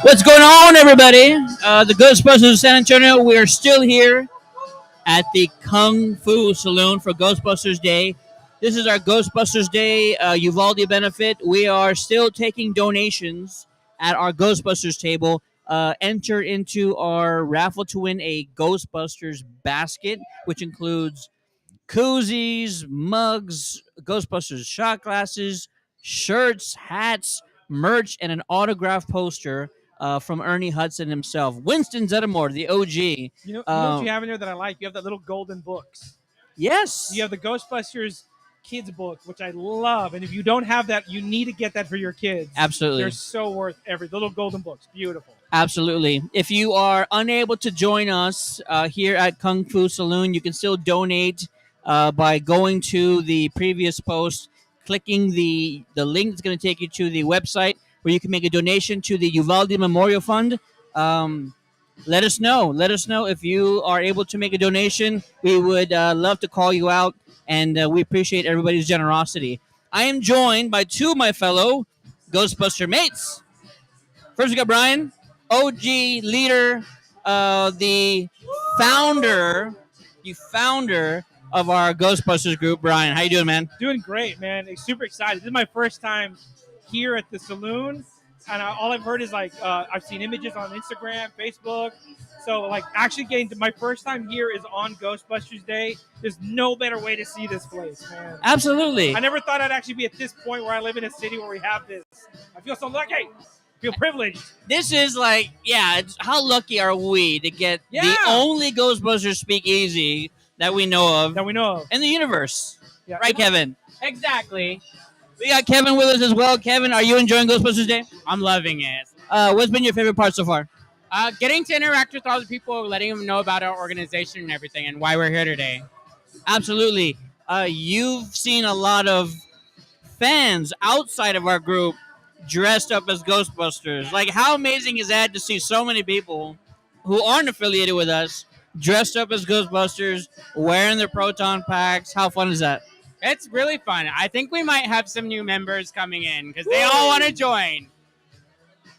What's going on, everybody? The Ghostbusters of San Antonio. We are still here at the Kung Fu Saloon for Ghostbusters Day. This is our Ghostbusters Day Uvalde benefit. We are still taking donations at our Ghostbusters table. Enter into our raffle to win a Ghostbusters basket, which includes koozies, mugs, Ghostbusters shot glasses, shirts, hats, merch, and an autograph poster from Ernie Hudson himself. Winston Zeddemore, the OG. You know what you have in there that I like? You have that little golden books. You Yes, have the Ghostbusters kids book, which I love. And if you don't have that, you need to get that for your kids. They're absolutely. so worth every little golden books. Beautiful. Absolutely. If you are unable to join us here at Kung Fu Saloon, you can still donate by going to the previous post, clicking the link that's going to take you to the website where you can make a donation to the Uvalde Memorial Fund. Um, Let us know. Let us know if you are able to make a donation. We would love to call you out, and we appreciate everybody's generosity. I am joined by two of my fellow Ghostbuster mates. First, we got Brian, OG leader, the founder, the founder of our Ghostbusters group. Brian, how you doing, man? Doing great, man. Super excited. This is my first time here at the saloon. And all I've heard is I've seen images on Instagram, Facebook. So actually getting to my first time here is on Ghostbusters Day. There's no better way to see this place, man. Absolutely. I never thought I'd actually be at this point where I live in a city where we have this. I feel so lucky. I feel privileged. This is how lucky are we to get the Yeah. only Ghostbusters speakeasy that we know of in the universe. Yeah. Right, Kevin? Exactly. We got Kevin with us as well. Kevin, are you enjoying Ghostbusters Day? I'm loving it. What's been your favorite part so far? Getting to interact with all the people, letting them know about our organization and everything, and why we're here today. Absolutely. You've seen a lot of fans outside of our group dressed up as Ghostbusters. Like, how amazing is that to see so many people who aren't affiliated with us dressed up as Ghostbusters, wearing their proton packs? How fun is that? It's really fun. I think we might have some new members coming in because they all want to join.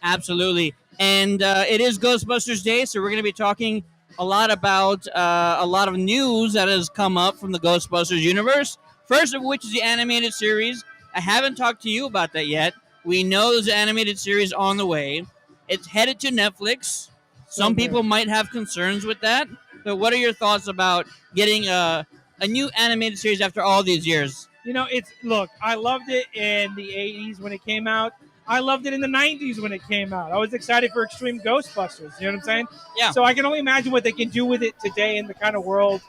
Absolutely. And it is Ghostbusters Day, so we're going to be talking a lot about a lot of news that has come up from the Ghostbusters universe. First of which is the animated series. I haven't talked to you about that yet. We know there's an animated series on the way. It's headed to Netflix. Some people might have concerns with that. But what are your thoughts about getting a new animated series after all these years? I loved it in the 80s when it came out. I loved it in the 90s when it came out. I was excited for Extreme Ghostbusters. You know what I'm saying? Yeah. So I can only imagine what they can do with it today in the kind of world.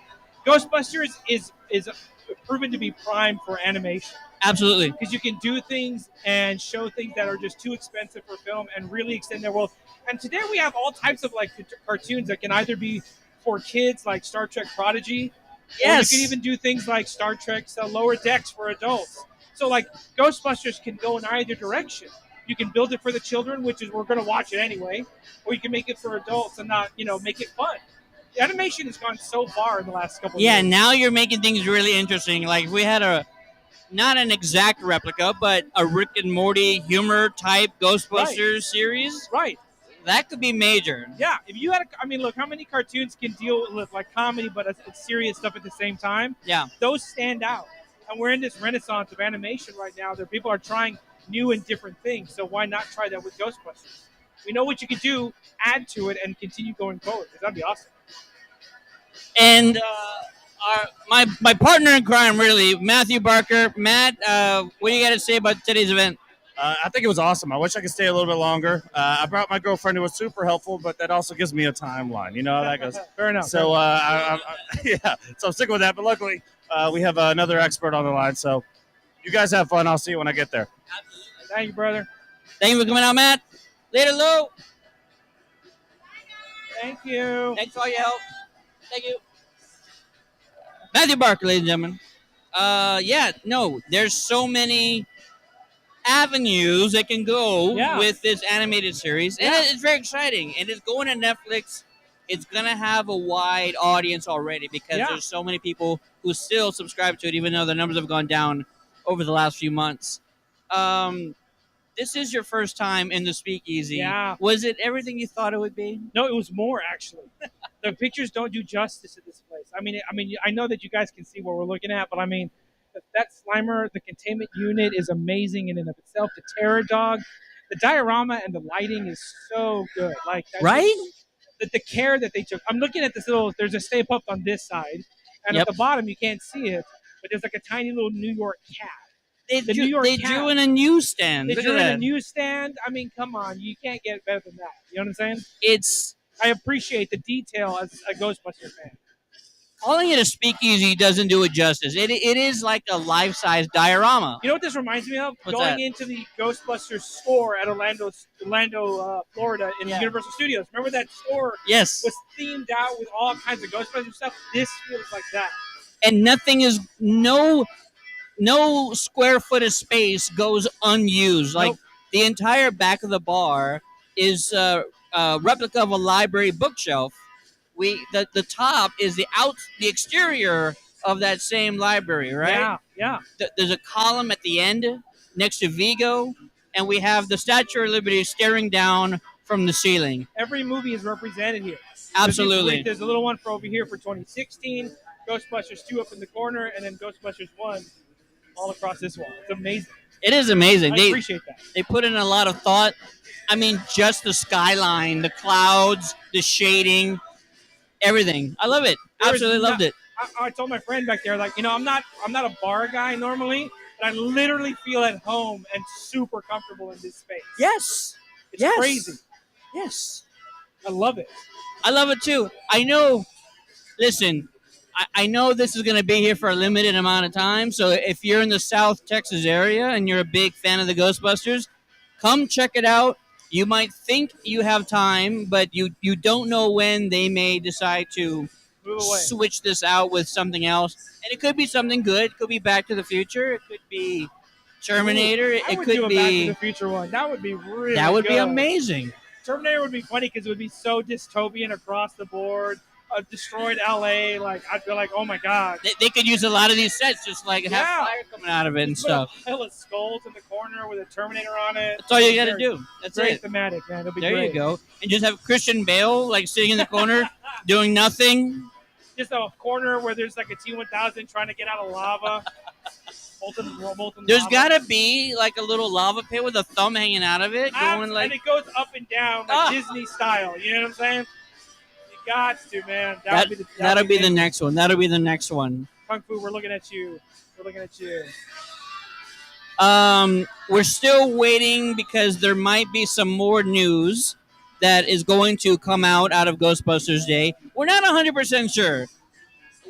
Ghostbusters is proven to be primed for animation. Absolutely. Because you can do things and show things that are just too expensive for film and really extend their world. And today we have all types of cartoons that can either be for kids like Star Trek Prodigy. Yes. Or you can even do things like Star Trek's Lower Decks for adults. So Ghostbusters can go in either direction. You can build it for the children, which is we're going to watch it anyway, or you can make it for adults and not, make it fun. The animation has gone so far in the last couple of years. Yeah, now you're making things really interesting. Like we had not an exact replica, but a Rick and Morty humor type Ghostbusters series. Right. That could be major. Yeah. If you had, look, how many cartoons can deal with comedy, but it's serious stuff at the same time? Yeah. Those stand out. And we're in this renaissance of animation right now. That people are trying new and different things. So why not try that with Ghostbusters? We know what you can do, add to it, and continue going forward. That'd be awesome. And my partner in crime, really, Matthew Barker. Matt, what do you got to say about today's event? I think it was awesome. I wish I could stay a little bit longer. I brought my girlfriend, who was super helpful, but that also gives me a timeline. You know how that goes. Fair enough. So, so I'm sticking with that. But luckily, we have another expert on the line. So you guys have fun. I'll see you when I get there. Thank you, brother. Thank you for coming out, Matt. Later, Lou. Thank you. Thanks for all your help. Thank you. Matthew Barker, ladies and gentlemen. There's so many avenues that can go with this animated series. And it's very exciting. And it's going to Netflix. It's going to have a wide audience already because there's so many people who still subscribe to it, even though the numbers have gone down over the last few months. This is your first time in the Speakeasy. Yeah. Was it everything you thought it would be? No, it was more actually. The pictures don't do justice to this place. I know that you guys can see what we're looking at, but I mean, that Slimer, the containment unit is amazing in and of itself. The Terror Dog, the diorama and the lighting is so good. Like Right? the care that they took. I'm looking at this little. There's a Stay Puft on this side, and Yep. at the bottom you can't see it, but there's like a tiny little New York cat. The New York They cat. drew in a newsstand. They Look drew at in a that. newsstand. I mean, come on, you can't get better than that. You know what I'm saying? It's I appreciate the detail as a Ghostbusters fan. calling it a Speakeasy doesn't do it justice. It is like a life-size diorama. You know what this reminds me of? What's Going that? into the Ghostbusters store at Orlando, Florida, in Yeah. Universal Studios. Remember that store Yes. was themed out with all kinds of Ghostbusters stuff? This feels like that. And nothing is no square foot of space goes unused. Like Nope. the entire back of the bar is a replica of a library bookshelf. The top is the exterior of that same library, right? Yeah, yeah. There's a column at the end next to Vigo, and we have the Statue of Liberty staring down from the ceiling. Every movie is represented here. Absolutely. There's a little one for over here for 2016, Ghostbusters 2 up in the corner, and then Ghostbusters 1 all across this wall. It's amazing. It is amazing. I They appreciate that. They put in a lot of thought. I mean, just the skyline, the clouds, the shading, everything. I love it. Absolutely loved it. I told my friend back there, like, I'm not a bar guy normally, but I literally feel at home and super comfortable in this space. Yes. It's Yes. crazy. Yes. I love it. I love it too. I know. Listen, I know this is going to be here for a limited amount of time. So if you're in the South Texas area and you're a big fan of the Ghostbusters, come check it out. You might think you have time, but you don't know when they may decide to Move away. switch this out with something else. And it could be something good. It could be Back to the Future. It could be Terminator. I It would could do a be Back to the Future one. That would be really that would be good. amazing. Terminator would be funny because it would be so dystopian across the board. Destroyed LA, like I'd be like, oh my god. They could use a lot of these sets, just like have Yeah. fire coming out of it and Just put a stuff. pile of skulls in the corner with a Terminator on it. That's all you got to Very- do. That's Very it. thematic, man. It'll be There great. you go. And just have Christian Bale like sitting in the corner doing nothing. Just a corner where there's like a T-1000 trying to get out of lava. molten There's lava. got to be like a little lava pit with a thumb hanging out of it, going and like it goes up and down like Disney style. You know what I'm saying? You got to, man. that'll be the amazing. next one. That'll be the next one. Kung Fu, we're looking at you. We're looking at you. We're still waiting because there might be some more news that is going to come out of Ghostbusters Day. We're not 100% sure.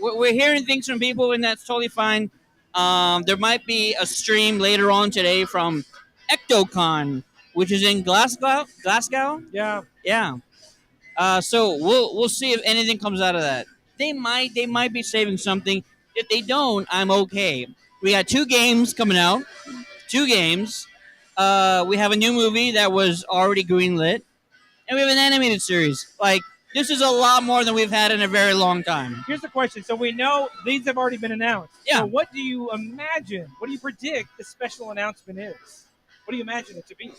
We're hearing things from people, and that's totally fine. There might be a stream later on today from EctoCon, which is in Glasgow. Yeah. Yeah. So we'll see if anything comes out of that. They might be saving something. If they don't, I'm okay. We got 2 games coming out. 2 games. We have a new movie that was already greenlit, and we have an animated series. Like, this is a lot more than we've had in a very long time. Here's the question. So we know these have already been announced. Yeah. So what do you imagine? What do you predict the special announcement is? What do you imagine it to be?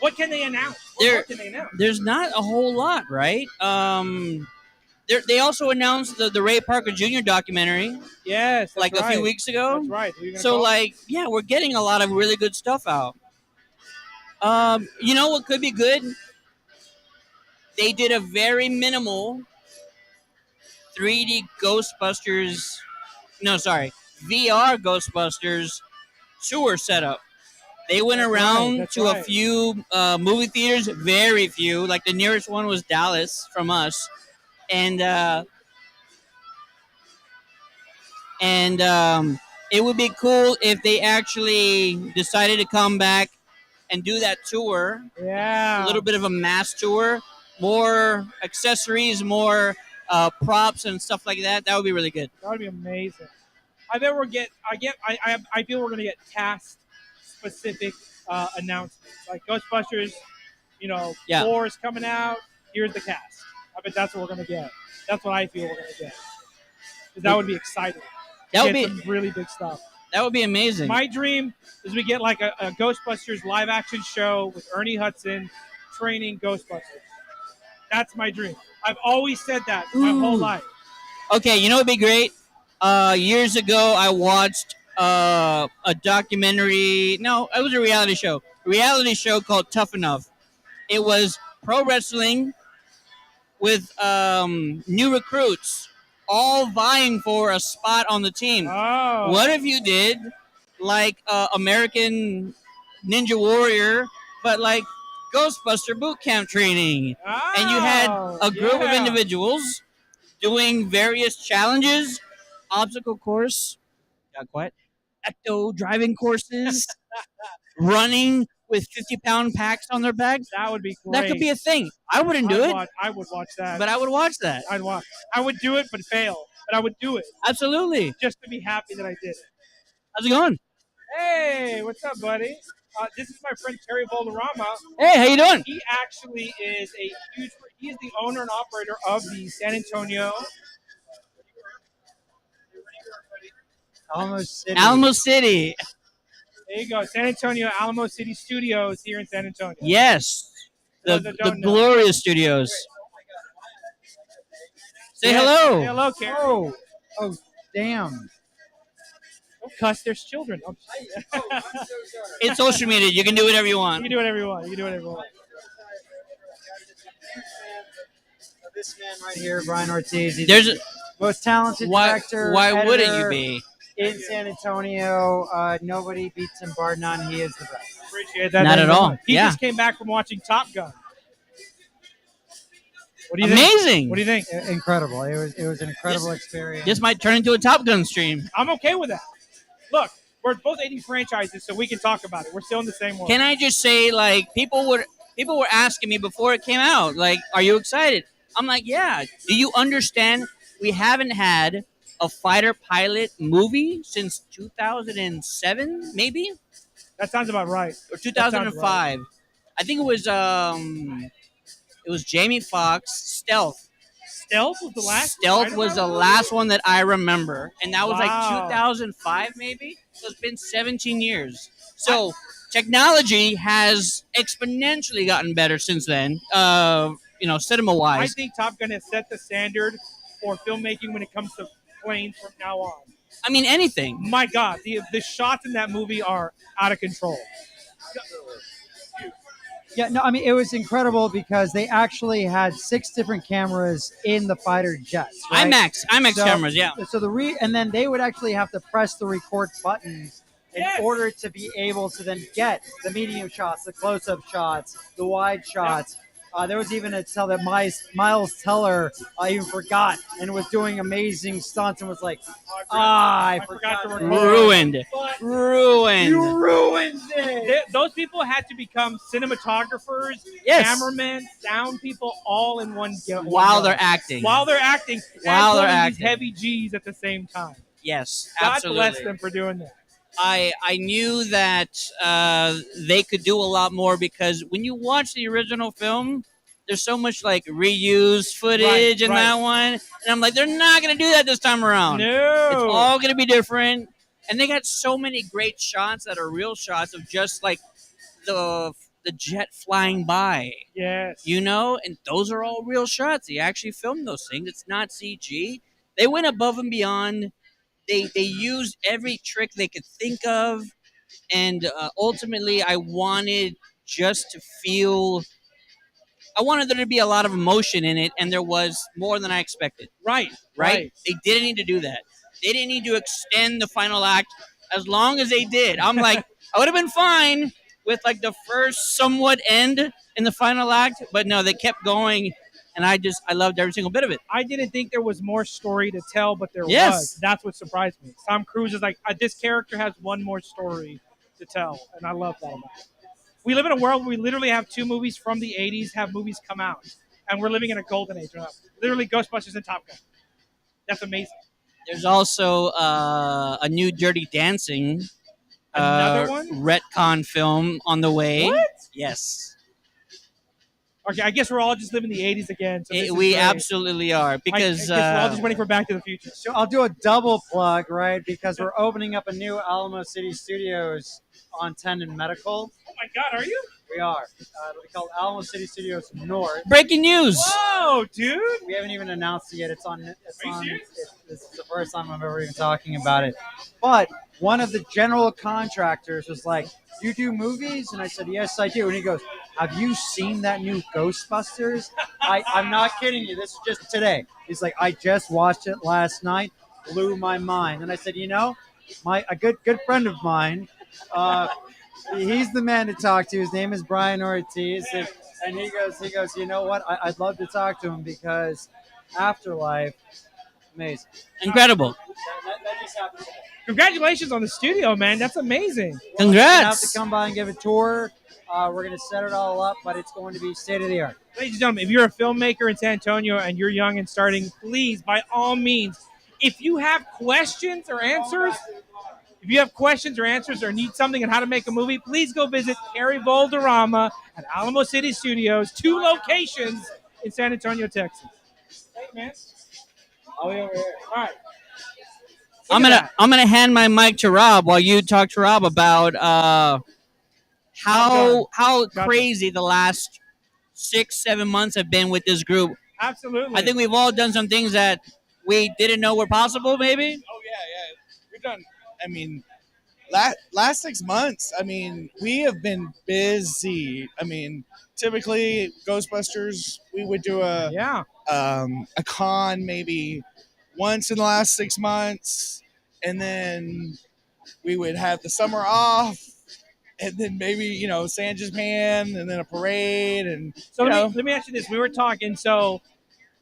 What can they announce? What more can they announce? There's not a whole lot, right? They also announced the Ray Parker Jr. documentary Yes, that's like right. a few weeks ago. That's right. Who you gonna So, call? like, yeah, we're getting a lot of really good stuff out. You know what could be good? They did a very minimal 3D Ghostbusters. No, sorry, VR Ghostbusters tour setup. They went That's around right, to that's a few movie theaters, very few. Like the nearest one was Dallas from us, and it would be cool if they actually decided to come back and do that tour. Yeah. A little bit of a mass tour, more accessories, more props and stuff like that. That would be really good. That would be amazing. I feel we're gonna get cast specific announcements. Like Ghostbusters, Yeah. 4 is coming out. Here's the cast. I bet that's what we're gonna get. That's what I feel we're gonna get. Because that would be exciting. That would Get be some really big stuff. That would be amazing. My dream is we get like a Ghostbusters live action show with Ernie Hudson training Ghostbusters. That's my dream. I've always said that my whole Ooh. life. Okay, you know what'd be great? Years ago, I watched a documentary. No, it was a reality show. A reality show called Tough Enough. It was pro wrestling with new recruits, all vying for a spot on the team. Oh. What if you did like American Ninja Warrior, but like Ghostbuster boot camp training, and you had a group of individuals doing various challenges, obstacle course, got quiet, ecto driving courses, running with 50-pound packs on their backs. That would be great. That could be a thing. I wouldn't do it, I would watch that. but I would watch that. I would do it, but fail. But I would do it Absolutely. just to be happy that I did it. How's it going? Hey, what's up, buddy? This is my friend Terry Valderrama. Hey, how you doing? He actually is he's the owner and operator of the San Antonio Alamo City. There you go, San Antonio Alamo City Studios here in San Antonio. Yes. The glorious studios. Say hello. Say hello, Karen. Oh, damn. Don't cuss, there's children. It's social media. You can do whatever you want. You can do whatever you want. This man right here, Brian Ortiz. He's There's the most talented director. Why wouldn't editor you be? in San Antonio? Nobody beats him, bar none. He is the best. Appreciate that. Not at all. He Yeah. just came back from watching Top Gun. What do you Amazing. think? What do you think? Incredible. It was an incredible experience. This might turn into a Top Gun stream. I'm okay with that. Look, we're both 80s franchises, so we can talk about it. We're still in the same one. Can I just say, like, people were asking me before it came out, like, are you excited? I'm like, yeah. Do you understand? We haven't had a fighter pilot movie since 2007, maybe, That sounds about right. or 2005. I think it was Jamie Foxx, Stealth. Stealth was the last. Stealth was the last one that I remember, and that was like Wow. 2005, maybe. So it's been 17 years. So technology has exponentially gotten better since then. Cinema I wise. think Top Gun has set the standard for filmmaking when it comes to planes from now on. I mean, anything. My God, the shots in that movie are out of control. Yeah, no, I mean, it was incredible because they actually had 6 different cameras in the fighter jets. Right? IMAX So- cameras, yeah. So and then they would actually have to press the record buttons in order to be able to then get the medium shots, the close-up shots, the wide shots. There was even a tell that Miles Teller even forgot and was doing amazing stunts and was like, I forgot to record. Ruined. You ruined it. Those people had to become cinematographers, Yes. cameramen, sound people, all in one go. While they're acting. While they're acting. While they're and pulling these acting. heavy G's at the same time. Yes, God absolutely. bless them for doing that. I knew that they could do a lot more because when you watch the original film, there's so much like reused footage in that one, and I'm like, they're not gonna do that this time around. No, It's all gonna be different, and they got so many great shots that are real shots of just like the jet flying by. Yes. And those are all real shots. They actually filmed those things. It's not CG. They went above and beyond. They used every trick they could think of, and ultimately, I wanted there to be a lot of emotion in it, and there was more than I expected. Right. They didn't need to do that. They didn't need to extend the final act as long as they did. I'm like, I would have been fine with like the first somewhat end in the final act, but no, they kept going, and I loved every single bit of it. I didn't think there was more story to tell, but there Yes. was. That's what surprised me. Tom Cruise is like, this character has one more story to tell, and I love that about it. We live in a world where we literally have 2 movies from the 80s have movies come out, and we're living in a golden age. Literally Ghostbusters and Top Gun. That's amazing. There's also a new Dirty Dancing Another one? retcon film on the way. What? Yes. Okay, I guess we're all just living the 80s again. So this is We great. absolutely are I because guess we're all just waiting for Back to the Future. So I'll do a double plug, right? Because we're opening up a new Alamo City Studios on 10 and Medical. Oh my God, are you? We are. It'll be called Alamo City Studios North. breaking news. Whoa, dude! We haven't even announced it yet. It's on. Are you serious? This is the first time I'm ever even talking about it. But one of the general contractors was like, "You do movies?" And I said, "Yes, I do." And he goes, "Have you seen that new Ghostbusters?" I'm not kidding you. This is just today. He's like, "I just watched it last night. Blew my mind." And I said, a good friend of mine. He's the man to talk to. His name is Brian Ortiz, and he goes. You know what? I'd love to talk to him because Afterlife, amazing. Incredible. That just happened. Congratulations on the studio, man. That's amazing. You have Congrats. to come by and give a tour. We're gonna set it all up, but it's going to be state of the art. Ladies and gentlemen, if you're a filmmaker in San Antonio and you're young and starting, please, by all means, if you have questions or answers, or need something on how to make a movie, please go visit Terry Valderrama at Alamo City Studios, 2 locations in San Antonio, Texas. Hey, man. I'll be over here. All right. I'm gonna hand my mic to Rob while you talk to Rob about how Gotcha. crazy the last 6-7 months have been with this group. Absolutely. I think we've all done some things that we didn't know were possible. Maybe. Oh yeah. We've done. I mean, last 6 months. I mean, we have been busy. I mean, typically Ghostbusters, we would do a con maybe once in the last 6 months, and then we would have the summer off, and then maybe San Japan, and then a parade, and So let me ask you this: we were talking. So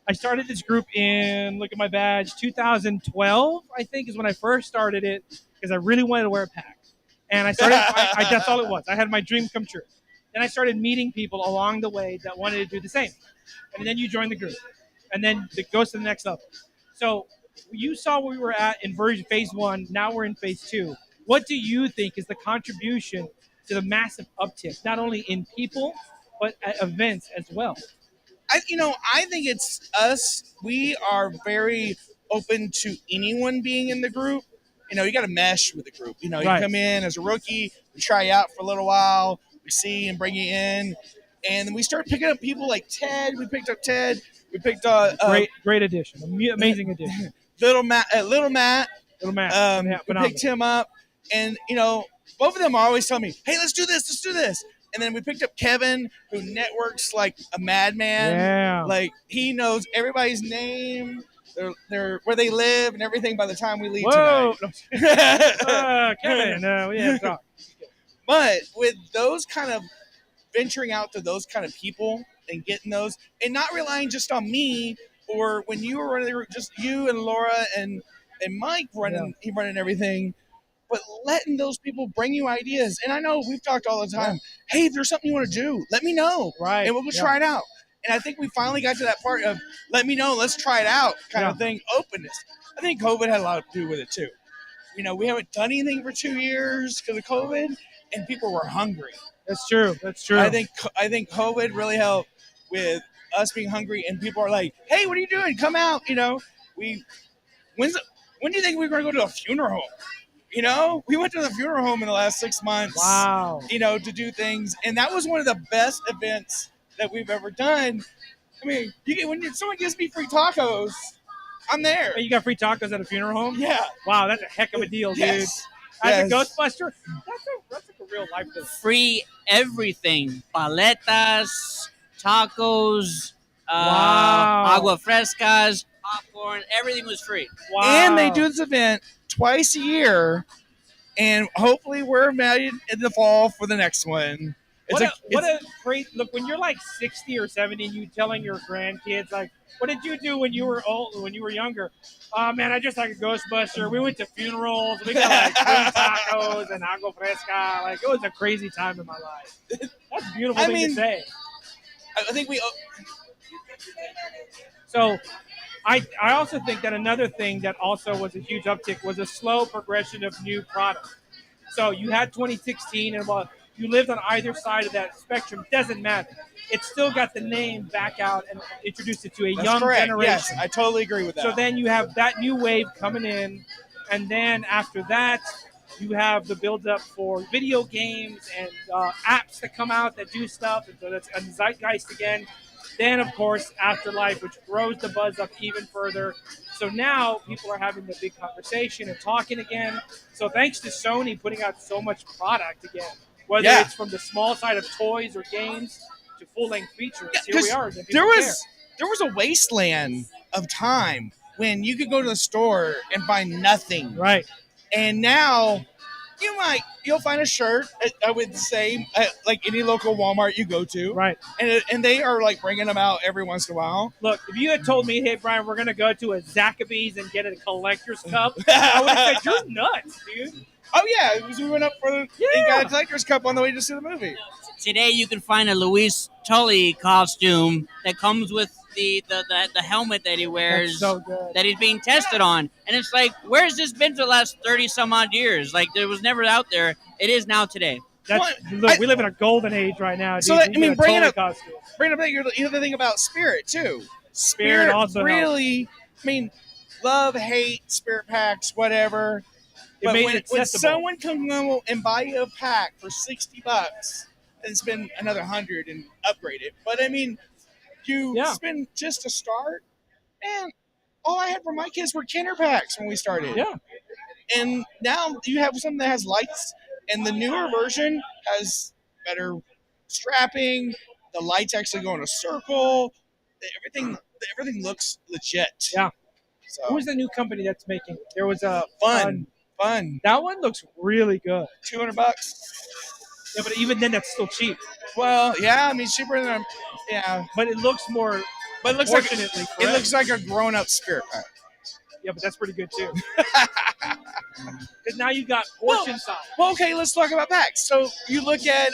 I started this group in, look at my badge, 2012. I think is when I first started it because I really wanted to wear a pack, and I started. That's all it was. I had my dream come true. Then I started meeting people along the way that wanted to do the same, and then you joined the group, and then it goes to the next level. So you saw where we were at in phase 1. Now we're in phase 2. What do you think is the contribution to the massive uptick, not only in people, but at events as well? I think it's us. We are very open to anyone being in the group. You got to mesh with the group. You Right. come in as a rookie, we try you out for a little while, we see and bring you in, and then we start picking up people like Ted. We picked up Ted. We picked Great addition, amazing addition. Little Matt. Little Matt, We phenomenal. picked him up, and both of them are always telling me, "Hey, let's do this." And then we picked up Kevin, who networks like a madman. Yeah. Like he knows everybody's name, their where they live, and everything by the time we leave Whoa, tonight. Kevin, we have to talk. But with those kind of venturing out to those kind of people and getting those, and not relying just on me, or when you were running the group, just you and Laura and Mike running everything. But letting those people bring you ideas. And I know we've talked all the time. Hey, if there's something you want to do, let me know. Right. And we'll go try it out. And I think we finally got to that part of let me know, let's try it out kind of thing. Openness. I think COVID had a lot to do with it too. We haven't done anything for 2 years because of COVID, and people were hungry. That's true. I think COVID really helped with us being hungry, and people are like, hey, what are you doing? Come out. When do you think we're going to go to a funeral home? We went to the funeral home in the last 6 months. Wow. To do things, and that was one of the best events that we've ever done. I mean, when someone gives me free tacos, I'm there. Hey, you got free tacos at a funeral home? Yeah. Wow, that's a heck of a deal, dude. Yes. As a Ghostbuster, that's like a real life thing. Free everything. Paletas, tacos, Wow. agua frescas, popcorn. Everything was free. Wow. And they do this event twice a year, and hopefully we're invited in the fall for the next one. What a great look when you're like 60 or 70 and you telling your grandkids like, what did you do when you were old, when you were younger? Oh man, I just like a Ghostbuster. We went to funerals. We got like free tacos and agua fresca. Like it was a crazy time in my life. That's a beautiful thing to say. I think we. So I also think that another thing that also was a huge uptick was a slow progression of new products. So you had 2016 and you lived on either side of that spectrum, doesn't matter. It's still got the name back out and introduced it to a young generation. Yes, I totally agree with that. So then you have that new wave coming in, and then after that, you have the build-up for video games and apps that come out that do stuff, and so that's a zeitgeist again. Then, of course, Afterlife, which grows the buzz up even further. So now people are having the big conversation and talking again. So thanks to Sony putting out so much product again, whether it's from the small side of toys or games to full-length features. Here we are. There was a wasteland of time when you could go to the store and buy nothing. Right. And now you'll find a shirt, I would say, like any local Walmart you go to. Right. And they are like bringing them out every once in a while. Look, if you had told me, hey, Brian, we're going to go to a Zachaby's and get a collector's cup, I would have said, you're nuts, dude. Oh, yeah. It was, we went up for and got a collector's cup on the way to see the movie. Today you can find a Luis Tully costume that comes with the helmet that he wears, That's so good. that he's being tested on. And it's like, where's this been for the last 30 some odd years? Like, there was never out there. It is now today. Look, we live in a golden age right now. Dude. So, bringing up costume. the thing about Spirit, too. Spirit also really, love, hate, Spirit packs, whatever. But when someone comes along and buy you a pack for $60 and spend another $100 and upgrade it, but you spend just to start, and all I had for my kids were Kenner packs when we started. Yeah. And now you have something that has lights, and the newer version has better strapping. The lights actually go in a circle. Everything looks legit. Yeah. So. Who's the new company that's making? There was a Fun. That one looks really good. $200. Yeah, but even then, that's still cheap. Well, yeah, cheaper than But it looks more. But it looks like a grown-up Spirit pack. Yeah, but that's pretty good too. Because now you got portion size. Well, okay, let's talk about packs. So you look at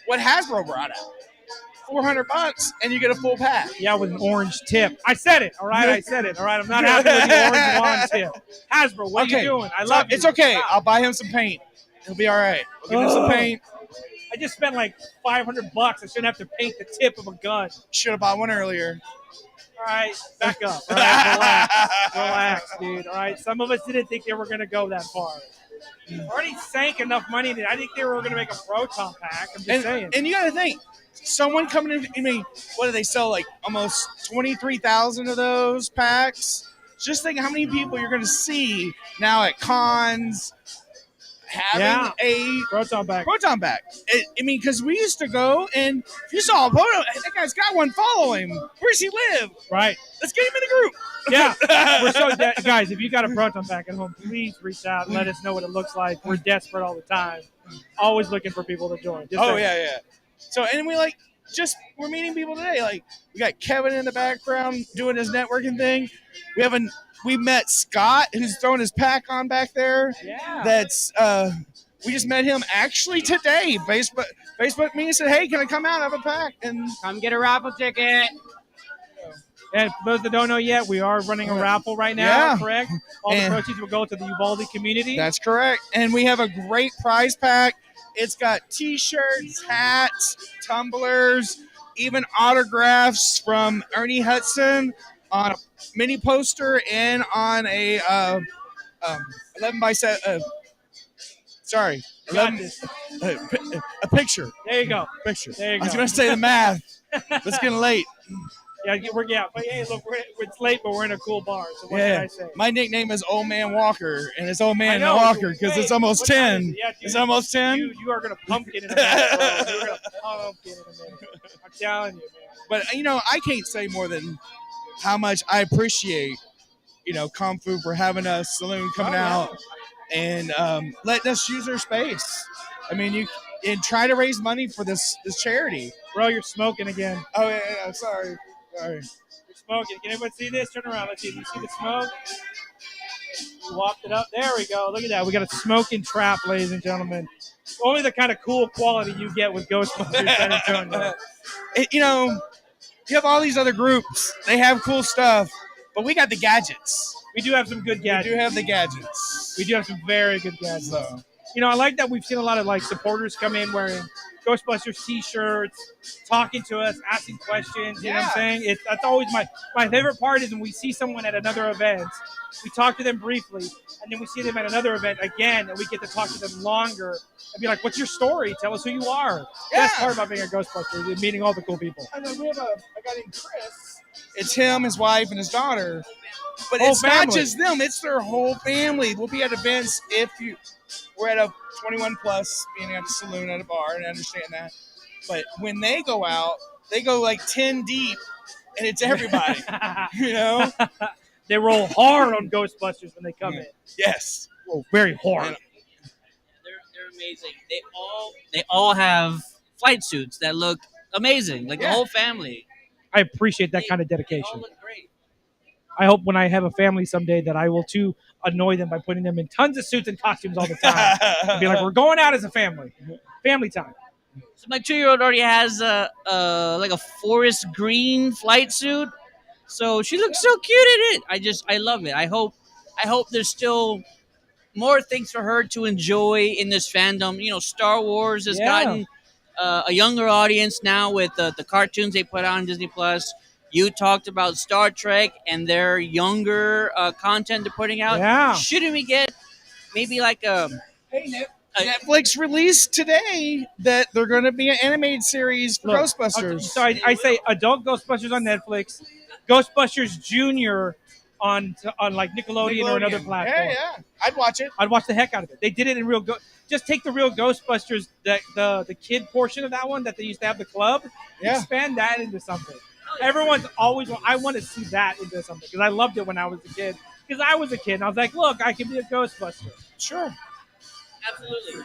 what Hasbro brought out. $400 and you get a full pack. Yeah, with an orange tip. I said it. All right, I'm not happy with the orange wand tip. Hasbro, what are you doing? I love you. It's okay. I'll buy him some paint. He'll be all right. We'll give him some paint. I just spent like $500. I shouldn't have to paint the tip of a gun. Should have bought one earlier. All right, back up. All right, relax, dude. All right, some of us didn't think they were going to go that far. Already sank enough money in it. I think they were going to make a proton pack. I'm just saying. And you got to think, someone coming in, what do they sell? Like almost 23,000 of those packs. Just think how many people you're going to see now at cons having a proton pack. Because we used to go and if you saw a photo, that guy's got one, follow him. Where's he live? Right. Let's get him in a group. Yeah. We're so guys, if you got a proton pack at home, please reach out and let us know what it looks like. We're desperate all the time. Always looking for people to join. Yeah. So, and we're meeting people today. Like, we got Kevin in the background doing his networking thing. We met Scott, who's throwing his pack on back there. Yeah. We just met him actually today. Facebook me and said, hey, can I come out? I have a pack. And come get a raffle ticket. And for those that don't know yet, we are running a raffle right now, correct? All the proceeds will go to the Uvalde community. That's correct. And we have a great prize pack. It's got T-shirts, hats, tumblers, even autographs from Ernie Hudson on a mini poster and on a 11 by 7. A picture. There you go. Picture. There you go. I was going to say the math. It's getting late. But hey, look, it's late, but we're in a cool bar. So what can I say? My nickname is Old Man Walker, and it's Old Man Walker because it's almost 10. It's almost 10. You are going to pumpkin in a minute, bro. You're going to pumpkin in a minute. I'm telling you, man. But, I can't say more than how much I appreciate, Kung Fu for having a Saloon coming out and letting us use their space. And try to raise money for this charity. Bro, you're smoking again. Oh, yeah, sorry. You're smoking. Can anyone see this? Turn around. Let's see. Do you see the smoke? You whopped it up. There we go. Look at that. We got a smoking trap, ladies and gentlemen. Only the kind of cool quality you get with Ghostbusters San Antonio. You have all these other groups. They have cool stuff, but we got the gadgets. We do have some good gadgets. We do have the gadgets. We do have some very good gadgets. So. I like that we've seen a lot of like supporters come in wearing Ghostbusters T-shirts, talking to us, asking questions. You know what I'm saying? That's always my favorite part is when we see someone at another event, we talk to them briefly, and then we see them at another event again, and we get to talk to them longer and be like, "What's your story? Tell us who you are." Best part about being a Ghostbuster is meeting all the cool people. And then we have a guy named Chris. It's him, his wife, and his daughter. But Whole it's not family. just them; it's their whole family. We'll be at events we're at a 21 plus, being at a saloon at a bar, and I understand that. But when they go out, they go like 10 deep, and it's everybody. They roll hard on Ghostbusters when they come in. Yes. Roll very hard. They're amazing. They all have flight suits that look amazing, like the whole family. I appreciate that kind of They all dedication. look great. I hope when I have a family someday that I will too annoy them by putting them in tons of suits and costumes all the time. And be like, we're going out as a family. Family time. So my 2-year-old already has like a forest green flight suit, so she looks so cute in it. I love it. I hope there's still more things for her to enjoy in this fandom. Star Wars has gotten a younger audience now with the cartoons they put out on Disney Plus. You talked about Star Trek and their younger content they're putting out. Yeah. Shouldn't we get maybe like a Netflix released today that they're going to be an animated series for Ghostbusters. So I say adult Ghostbusters on Netflix, Ghostbusters Junior on like Nickelodeon or another platform. Yeah. I'd watch it. I'd watch the heck out of it. They did it in real. Just take the real Ghostbusters, the kid portion of that one that they used to have the club. Yeah. Expand that into something. Everyone's always. I want to see that into something because I loved it when I was a kid. Because I was a kid and I was like, look, I can be a Ghostbuster. Sure. Absolutely.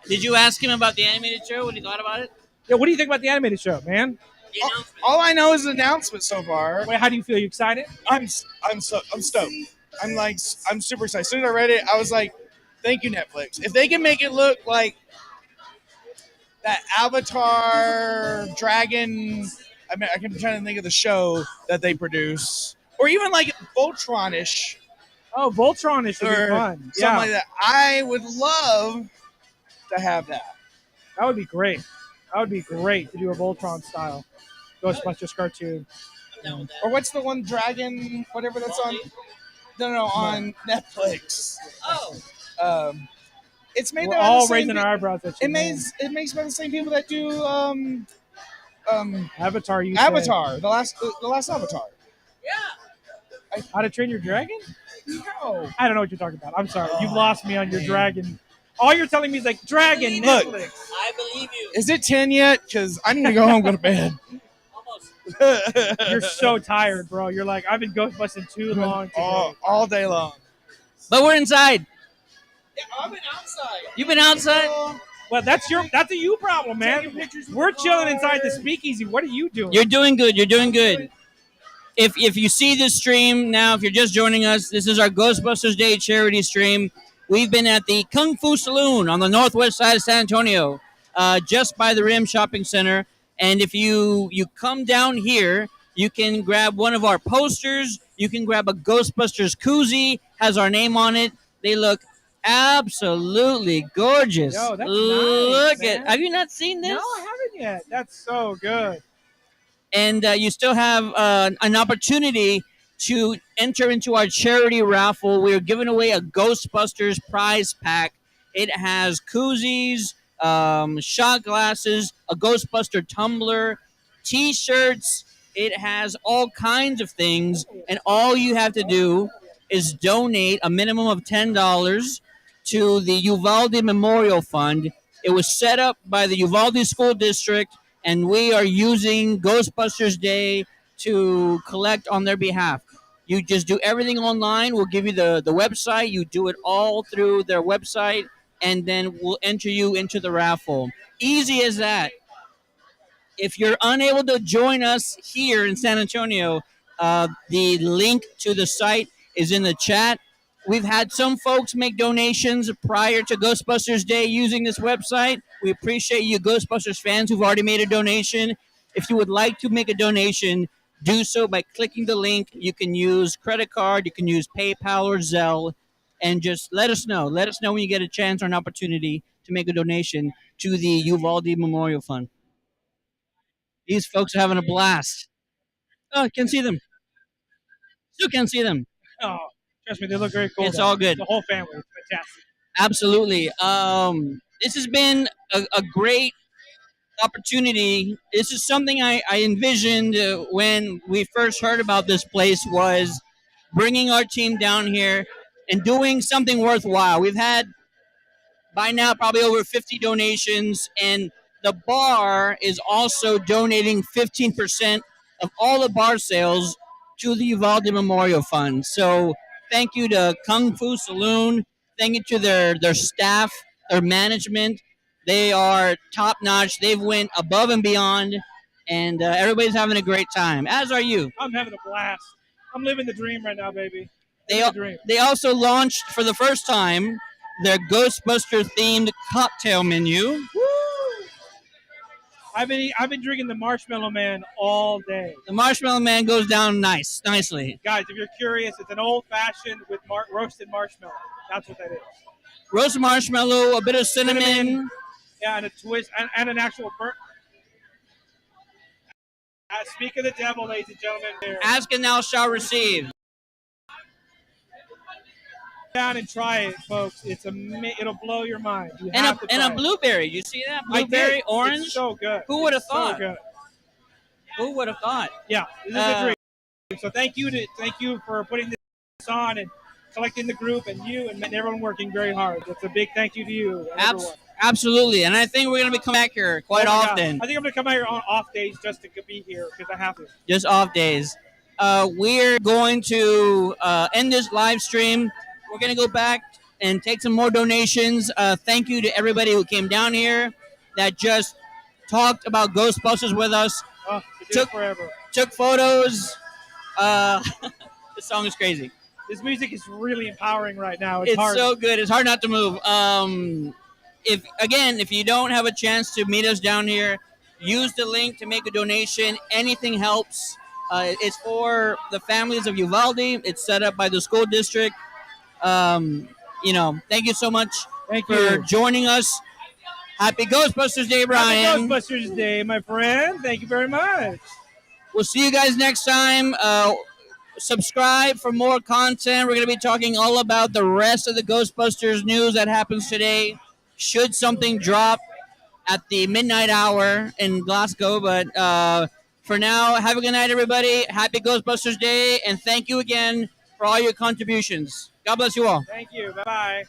Did you ask him about the animated show? What he thought about it? Yeah. What do you think about the animated show, man? The announcement. All I know is the announcement so far. Wait, how do you feel? You excited? I'm stoked. I'm super excited. As soon as I read it, I was like, thank you, Netflix. If they can make it look like that Avatar dragon, I'm trying to think of the show that they produce, or even like Voltron-ish. Oh, Voltron-ish would be fun. Something like that. I would love to have that. That would be great. That would be great to do a Voltron style Ghostbusters cartoon. Or what's the one dragon, whatever that's on? No, on Netflix. Oh. It's made We're by all the same raising our eyebrows at you. It makes by the same people that do Avatar. Avatar, the last Avatar. Yeah. How to Train Your Dragon? No. I don't know what you're talking about. I'm sorry. You lost me on your dragon. All you're telling me is like dragon Look. Netflix. I believe you. Is it 10 yet? Because I need to go home and go to bed. Almost. You're so tired, bro. You're like, I've been ghostbusting too long today. all day long. But we're inside. Yeah, I've been outside. You've been outside? Well, that's a you problem, man. We're chilling inside the speakeasy. What are you doing? You're doing good. You're doing good. If you see this stream now, if you're just joining us, this is our Ghostbusters Day charity stream. We've been at the Kung Fu Saloon on the northwest side of San Antonio, just by the Rim Shopping Center. And if you come down here, you can grab one of our posters. You can grab a Ghostbusters koozie, has our name on it. They look absolutely gorgeous. Yo, that's Look nice, at. man. Have you not seen this? No, I haven't yet. That's so good. And you still have an opportunity to enter into our charity raffle. We're giving away a Ghostbusters prize pack. It has koozies, shot glasses, a Ghostbuster tumbler, T-shirts. It has all kinds of things, and all you have to do is donate a minimum of $10 to the Uvalde Memorial Fund. It was set up by the Uvalde School District, and we are using Ghostbusters Day to collect on their behalf. You just do everything online. We'll give you the website. You do it all through their website, and then we'll enter you into the raffle. Easy as that. If you're unable to join us here in San Antonio, the link to the site is in the chat. We've had some folks make donations prior to Ghostbusters Day using this website. We appreciate you Ghostbusters fans who've already made a donation. If you would like to make a donation, do so by clicking the link. You can use credit card, you can use PayPal or Zelle. and just let us know. Let us know when you get a chance or an opportunity to make a donation to the Uvalde Memorial Fund. These folks are having a blast. Oh, I can see them. Still can't see them. Oh, trust me, they look very cool. It's though. all good. The whole family. It's fantastic. Absolutely. This has been a great opportunity. This is something I envisioned when we first heard about this place, was bringing our team down here and doing something worthwhile. We've had by now probably over 50 donations, and the bar is also donating 15% of all the bar sales to the Uvalde Memorial Fund. So thank you to Kung Fu Saloon. Thank you to their staff, their management. They are top notch. They've went above and beyond, and everybody's having a great time. As are you. I'm having a blast. I'm living the dream right now, baby. They also launched for the first time their Ghostbuster themed cocktail menu. Woo! I've been drinking the Marshmallow Man all day. The Marshmallow Man goes down nicely. Guys, if you're curious, it's an old fashioned with roasted marshmallow. That's what that is. Roasted marshmallow, a bit of cinnamon. Yeah, and a twist, and an actual burnt. Speak of the devil, ladies and gentlemen. There. Ask and thou shalt receive. Down and try it, folks. It'll blow your mind. And a blueberry. You see that? Blueberry, orange. It's so good. Who would have thought? So good. Who would have thought? Yeah, this is a dream. So thank you for putting this on and collecting the group, and you and everyone working very hard. It's a big thank you to you. Absolutely, and I think we're going to be coming back here quite often. God. I think I'm going to come out here on off days just to be here because I have to. Just off days. We're going to end this live stream. We're going to go back and take some more donations. Thank you to everybody who came down here that just talked about Ghostbusters with us. Oh, forever. Took photos. This song is crazy. This music is really empowering right now. It's hard. so good. It's hard not to move. If you don't have a chance to meet us down here, use the link to make a donation. Anything helps. It's for the families of Uvalde. It's set up by the school district. Thank you so much for joining us. Happy Ghostbusters Day, Brian. Happy Ghostbusters Day, my friend. Thank you very much. We'll see you guys next time. Subscribe for more content. We're going to be talking all about the rest of the Ghostbusters news that happens today. Should something drop at the midnight hour in Glasgow. But for now, have a good night, everybody. Happy Ghostbusters Day. And thank you again for all your contributions. God bless you all. Thank you. Bye-bye.